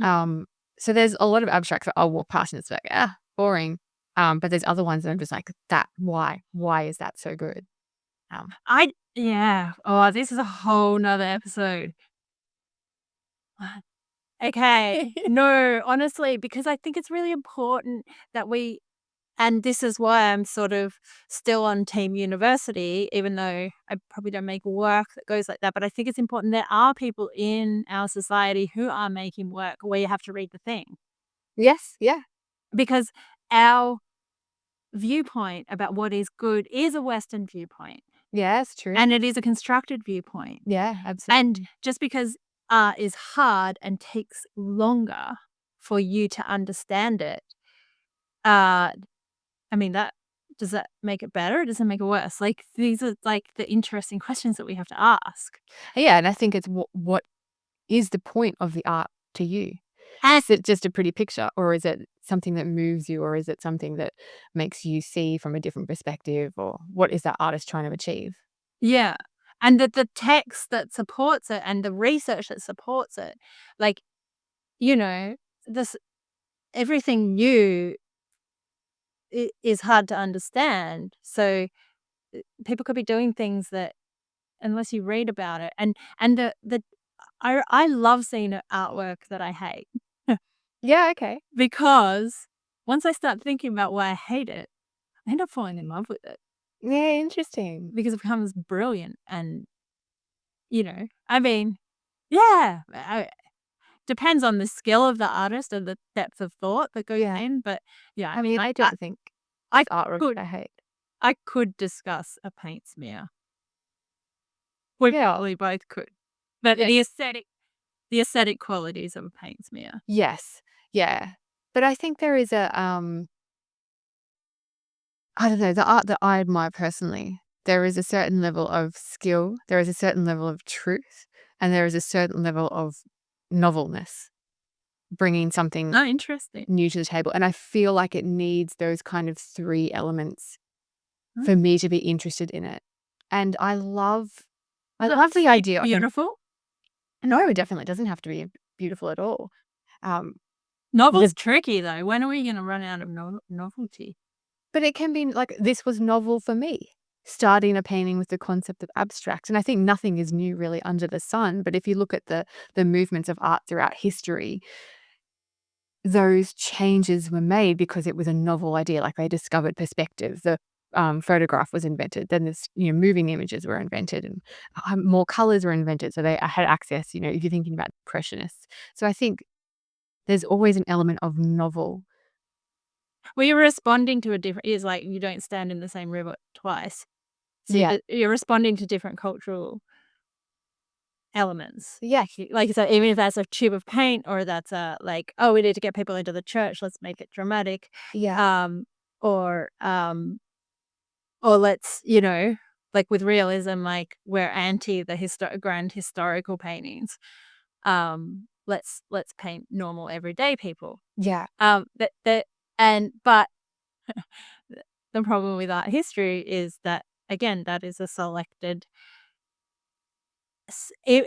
So there's a lot of abstracts that I'll walk past and it's like, boring. But there's other ones that I'm just like, why is that so good? Oh, this is a whole nother episode. Okay. No, honestly, because I think it's really important that and this is why I'm sort of still on Team University, even though I probably don't make work that goes like that. But I think it's important there are people in our society who are making work where you have to read the thing. Yes, yeah. Because our viewpoint about what is good is a Western viewpoint. Yeah, it's true. And it is a constructed viewpoint. Yeah, absolutely. And just because art is hard and takes longer for you to understand it, I mean, does that make it better or does it make it worse? Like, these are like the interesting questions that we have to ask. Yeah, and I think it's what is the point of the art to you? And Is it just a pretty picture, or is it something that moves you, or is it something that makes you see from a different perspective, or what is that artist trying to achieve? yeah. And the text that supports it and the research that supports it, like, this everything new is hard to understand. So people could be doing things that unless you read about it and I love seeing artwork that I hate Yeah, okay. because once I start thinking about why I hate it, I end up falling in love with it Yeah, interesting. because it becomes brilliant and I mean, yeah, depends on the skill of the artist and the depth of thought that goes in, but yeah, I mean, I don't think I it's artwork could I hate. I could discuss a paint smear. We Yeah. probably both could. But Yeah. the aesthetic qualities of a paint smear. Yes. Yeah. But I think there is a I don't know, the art that I admire personally, there is a certain level of skill, there is a certain level of truth, and there is a certain level of novelness, bringing something Oh, interesting. new to the table. And I feel like it needs those kind of 3 elements for me to be interested in it. And I love the idea. Beautiful. No, it definitely doesn't have to be beautiful at all. Novel's tricky though. When are we going to run out of novelty? But it can be like, this was novel for me, starting a painting with the concept of abstract. And I think nothing is new really under the sun. But if you look at the movements of art throughout history, those changes were made because it was a novel idea. Like, they discovered perspective. The photograph was invented. Then this, moving images were invented, and more colors were invented. So they had access, if you're thinking about impressionists. So I think there's always an element of novel. Well, you're responding to it's like you don't stand in the same river twice. So Yeah. you're responding to different cultural elements. Yeah. Like, so even if that's a tube of paint or that's like, oh, we need to get people into the church, let's make it dramatic. Yeah. Or or let's, like with realism, like we're anti the grand historical paintings. Let's paint normal everyday people. Yeah. But the problem with art history is that, again, that is a selected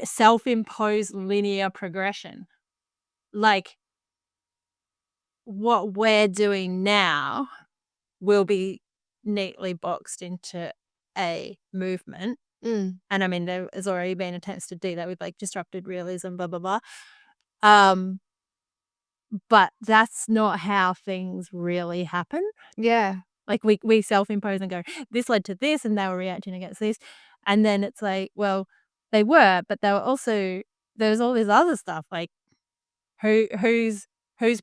self-imposed linear progression. Like what we're doing now will be neatly boxed into a movement. Mm. And I mean, there has already been attempts to do that with like disrupted realism, blah, blah, blah. But that's not how things really happen. Yeah. Like we self-impose and go, this led to this, and they were reacting against this. And then it's like, well, they were, but they were also, there's all this other stuff, like who's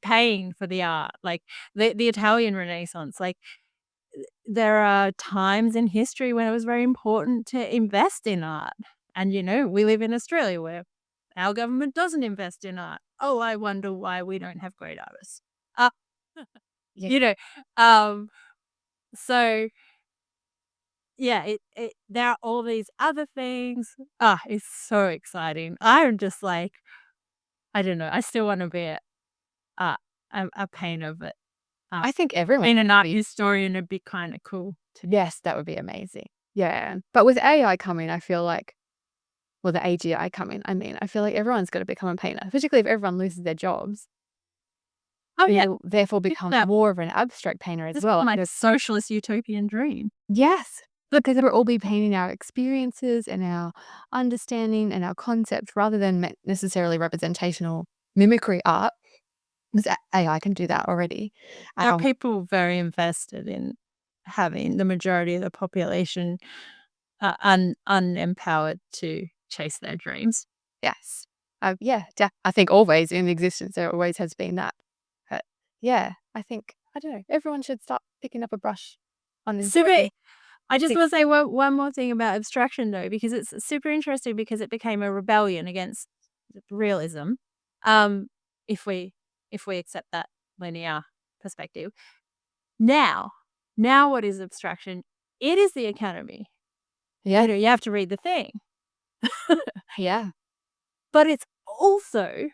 paying for the art? Like the Italian Renaissance, like there are times in history when it was very important to invest in art. And we live in Australia where our government doesn't invest in art. Oh, I wonder why we don't have great artists. Uh, Yeah. you know, um, so yeah, there are all these other things. It's so exciting. I'm just like, I don't know. I still want to be uh, a painter, but I think everyone being an art historian would be kind of cool to do. Yes, that would be amazing. Yeah. But with AI coming, I feel like well, the AGI coming, I mean, I feel like everyone's gotta become a painter, particularly if everyone loses their jobs. Oh yeah, They'll therefore become that more of an abstract painter as this is well. my socialist utopian dream. Yes, because we'll all be painting our experiences and our understanding and our concepts rather than necessarily representational mimicry art, 'cause AI can do that already. There are people very invested in having the majority of the population unempowered to chase their dreams. Yes. Yeah, I think always in existence, there always has been that. But yeah, I think, I don't know, everyone should start picking up a brush on this. Super. I just want to say one more thing about abstraction though, because it's super interesting because it became a rebellion against realism. Um, if we accept that linear perspective. Now what is abstraction? It is the academy. Yeah, You have to read the thing. yeah, But it's also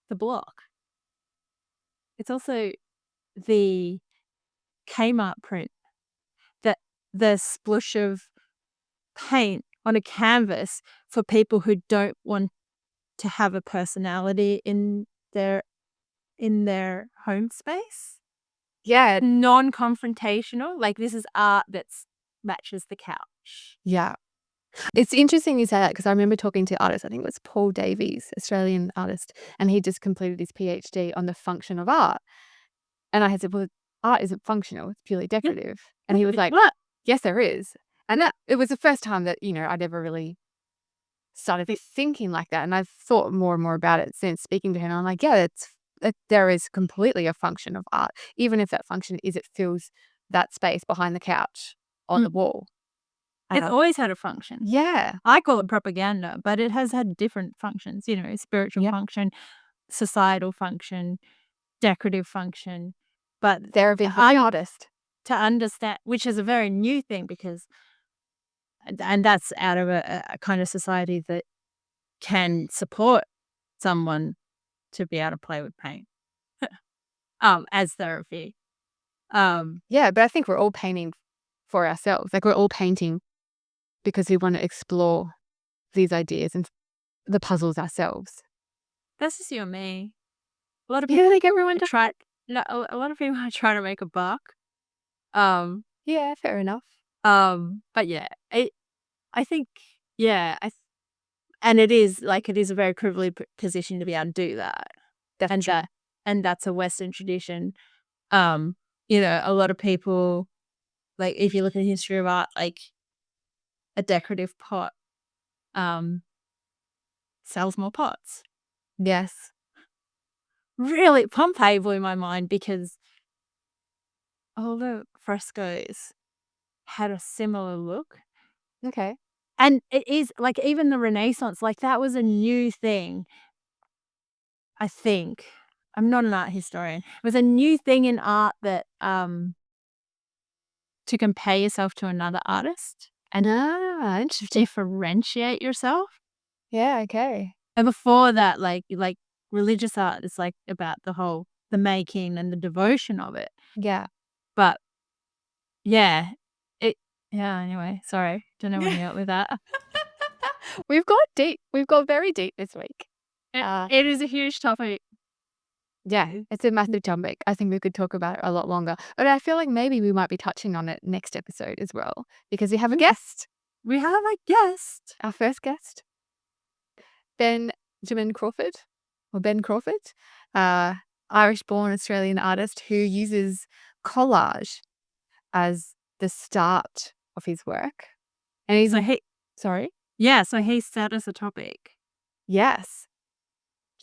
the block. It's also the Kmart print, that the splush of paint on a canvas for people who don't want to have a personality in their home space. yeah, Non-confrontational, like this is art that's matches the couch. yeah. It's interesting you say that because I remember talking to artists, I think it was Paul Davies, Australian artist, and he just completed his PhD on the function of art. And I said, "Well, art isn't functional, it's purely Yeah. decorative." And he was like, What? "Yes, there is." And that it was the first time that, I'd ever really started thinking like that, and I've thought more and more about it since speaking to him. I'm like, "Yeah, there is completely a function of art, even if that function is it fills that space behind the couch on Mm. the wall." It's always had a function. Yeah. I call it propaganda, but it has had different functions, spiritual Yeah. function, societal function, decorative function. But Therapy for the artist. to understand, which is a very new thing because, and that's out of a kind of society that can support someone to be able to play with paint, as therapy. Yeah, but I think we're all painting for ourselves. Like, we're all painting because we wanna explore these ideas and the puzzles ourselves. That's just you and me. A lot of Yeah, people like everyone does. try. No, a lot of people are trying to make a buck. Um, Yeah, fair enough. but yeah, I think, yeah, and it is a very privileged position to be able to do that, That's true. and that's a Western tradition. A lot of people, like if you look at the history of art, like a decorative pot, sells more pots. Yes. Really, Pompeii blew my mind because all the frescoes had a similar look. Okay. And it is like even the Renaissance, like that was a new thing, I think. I'm not an art historian. It was a new thing in art that to compare yourself to another artist and Interesting. differentiate yourself. Yeah, okay. And before that, like religious art is like about the making and the devotion of it. Yeah. But yeah, anyway, sorry. Don't know where you got with that. We've got deep. We've got very deep this week. It is a huge topic. Yeah, it's a massive topic. I think we could talk about it a lot longer. But I feel like maybe we might be touching on it next episode as well because we have a guest. We have a guest. Our first guest, Benjamin Crawford, or Ben Crawford, Irish-born Australian artist who uses collage as the start of his work. And he's sorry? Yeah, so he set us a topic. Yes.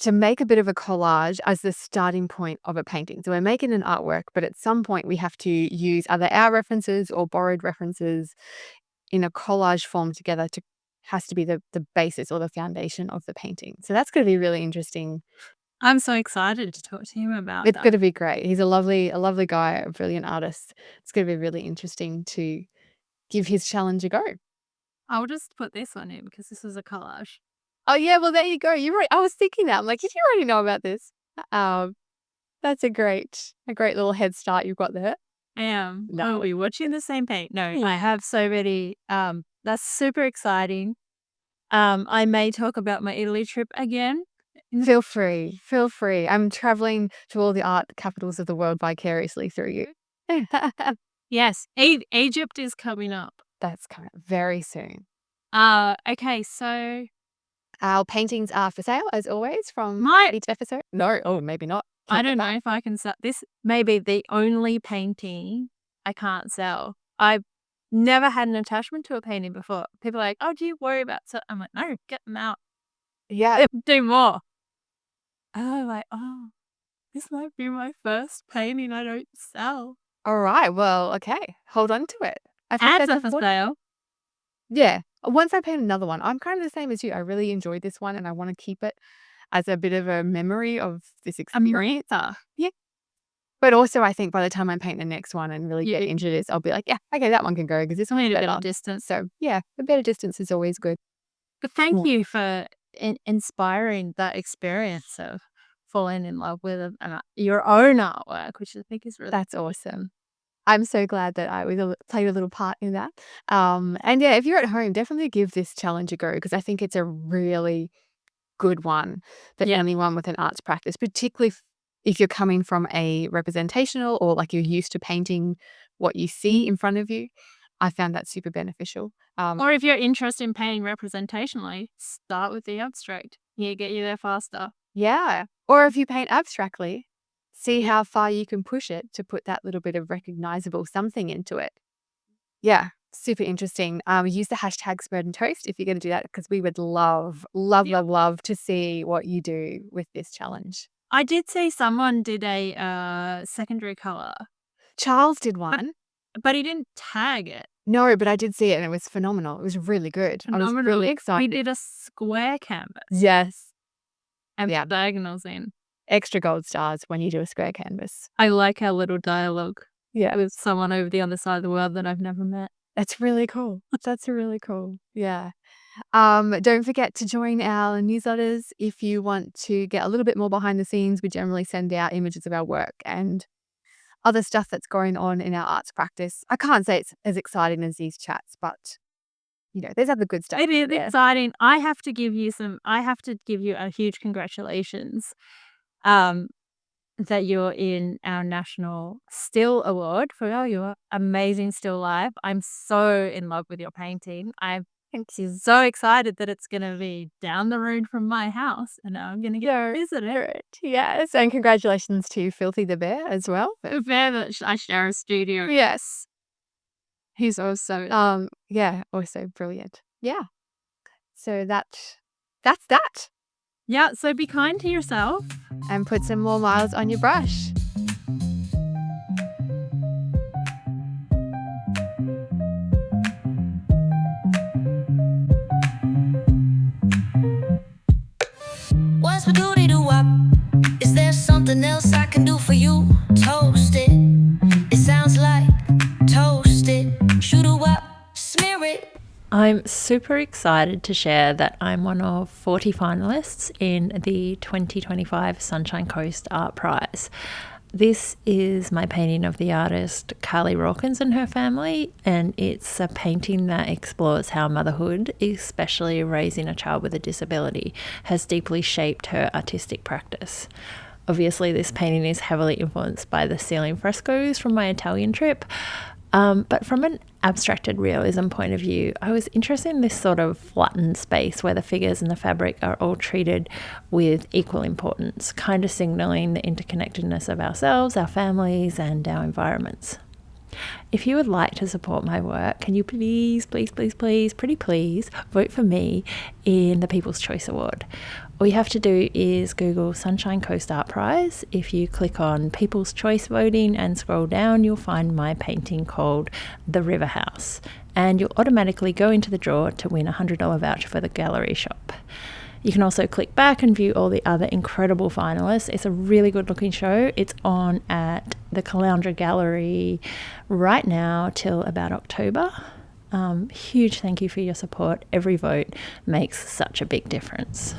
To make a bit of a collage as the starting point of a painting. So we're making an artwork, but at some point we have to use either our references or borrowed references in a collage form together has to be the basis or the foundation of the painting. So that's going to be really interesting. I'm so excited to talk to him about It's that. going to be great. He's a lovely guy, a brilliant artist. It's going to be really interesting to give his challenge a go. I'll just put this one in because this is a collage. Oh yeah, well there you go. I was thinking that. I'm like, did you already know about this? That's a great little head start you've got there. I am. No. Are we watching the same paint? No, I have so many. That's super exciting. I may talk about my Italy trip again. Feel free. I'm traveling to all the art capitals of the world vicariously through you. Yes, Egypt is coming up. That's coming up very soon. Okay, so our paintings are for sale as always from each episode. No, maybe not. I don't know if I can sell this. May be the only painting I can't sell. I've never had an attachment to a painting before. People are like, "Oh, do you worry about?" So I'm like, "No, get them out. Yeah, do more." I'm like, "Oh, this might be my first painting I don't sell." All right. Well, okay. Hold on to it. Ads are for sale. Yeah. Once I paint another one, I'm kind of the same as you. I really enjoyed this one and I want to keep it as a bit of a memory of this experience. Yeah. But also I think by the time I paint the next one and really get into this, I'll be like, yeah, okay, that one can go because this one is a better distance. So yeah, a better distance is always good. But thank you for inspiring that experience of falling in love with your own artwork, which I think is really That's awesome. I'm so glad that I played a little part in that. And yeah, if you're at home, definitely give this challenge a go because I think it's a really good one for anyone with an arts practice, particularly if you're coming from a representational or like you're used to painting what you see in front of you. I found that super beneficial. Or if you're interested in painting representationally, start with the abstract. Yeah, get you there faster. Yeah. Or if you paint abstractly, see how far you can push it to put that little bit of recognizable something into it. Yeah, super interesting. Use the hashtag Spread and Toast if you're going to do that because we would love to see what you do with this challenge. I did see someone did a secondary color. Charles did one. But he didn't tag it. No, but I did see it and it was phenomenal. It was really good. I was really excited. He did a square canvas. Yes. And diagonals in. Extra gold stars when you do a square canvas. I like our little dialogue. Yeah, with someone over the other side of the world that I've never met. That's really cool. That's really cool. Yeah. Don't forget to join our newsletters if you want to get a little bit more behind the scenes. We generally send out images of our work and other stuff that's going on in our arts practice. I can't say it's as exciting as these chats, but there's other good stuff. It is exciting. I have to give you a huge congratulations. That you're in our National Still Award for your amazing still life. I'm so in love with your painting. I'm so excited that it's going to be down the road from my house and I'm going to get to visit it. Yes, and congratulations to Filthy the Bear as well. The bear that I share a studio. Yes. He's also also brilliant. Yeah. So that's that. Yeah, so be kind to yourself. And put some more miles on your brush. What's my duty to up? Is there something else I can do for you? Toast it. It sounds like toasted. I'm super excited to share that I'm one of 40 finalists in the 2025 Sunshine Coast Art Prize. This is my painting of the artist Carly Rawkins and her family, and it's a painting that explores how motherhood, especially raising a child with a disability, has deeply shaped her artistic practice. Obviously, this painting is heavily influenced by the ceiling frescoes from my Italian trip, but from an abstracted realism point of view, I was interested in this sort of flattened space where the figures and the fabric are all treated with equal importance, kind of signaling the interconnectedness of ourselves, our families, and our environments. If you would like to support my work, can you please, pretty please, vote for me in the People's Choice Award? All you have to do is Google Sunshine Coast Art Prize. If you click on People's Choice Voting and scroll down, you'll find my painting called The River House, and you'll automatically go into the draw to win a $100 voucher for the gallery shop. You can also click back and view all the other incredible finalists. It's a really good looking show. It's on at the Caloundra Gallery right now till about October. Huge thank you for your support. Every vote makes such a big difference.